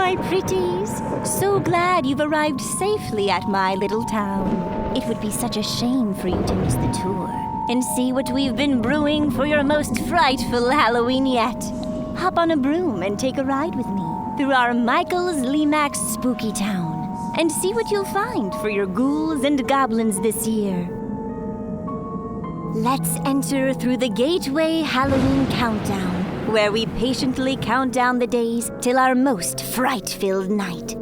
my pretties. So glad you've arrived safely at my little town. It would be such a shame for you to miss the tour and see what we've been brewing for your most frightful Halloween yet. Hop on a broom and take a ride with me through our Michael's Lemax spooky town and see what you'll find for your ghouls and goblins this year. Let's enter through the Gateway Halloween Countdown, where we patiently count down the days till our most fright-filled night.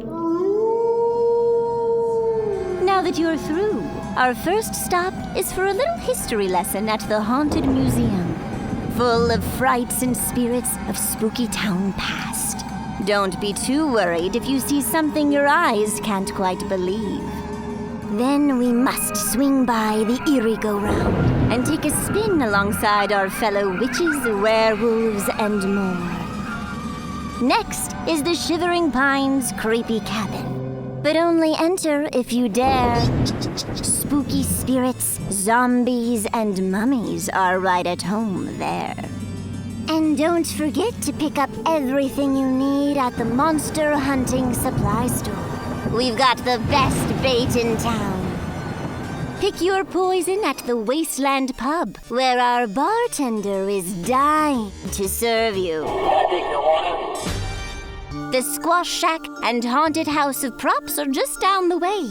Now that you're through, our first stop is for a little history lesson at the Haunted Museum, full of frights and spirits of Spooky Town past. Don't be too worried if you see something your eyes can't quite believe. Then we must swing by the eerie go-round and take a spin alongside our fellow witches, werewolves, and more. Next is the Shivering Pines creepy cabin, but only enter if you dare. Spooky spirits, zombies, and mummies are right at home there. And don't forget to pick up everything you need at the Monster Hunting Supply Store. We've got the best bait in town. Pick your poison at the Wasteland Pub, where our bartender is dying to serve you. The Squash Shack and Haunted House of Props are just down the way.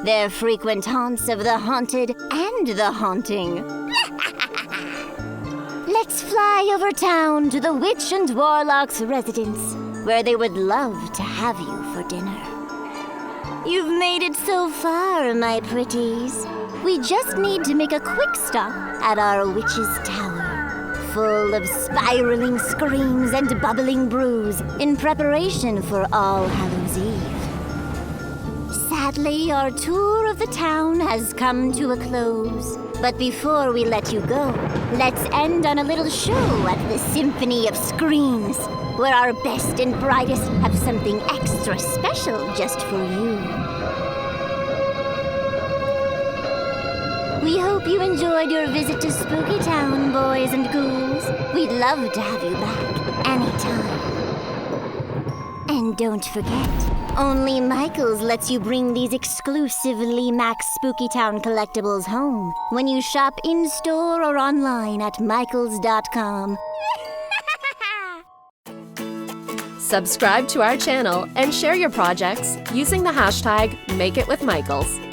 They're frequent haunts of the haunted and the haunting. Let's fly over town to the Witch and Warlock's residence, where they would love to have you for dinner. You've made it so far, my pretties. We just need to make a quick stop at our witch's tower, full of spiraling screams and bubbling brews in preparation for All Hallows Eve. Sadly, our tour of the town has come to a close. But before we let you go, let's end on a little show at the Symphony of Screams, where our best and brightest have something extra special just for you. We hope you enjoyed your visit to Spooky Town, boys and ghouls. We'd love to have you back anytime. And don't forget, only Michael's lets you bring these exclusive Lemax Spooky Town collectibles home when you shop in-store or online at michaels.com. Subscribe to our channel and share your projects using the hashtag #MakeItWithMichaels.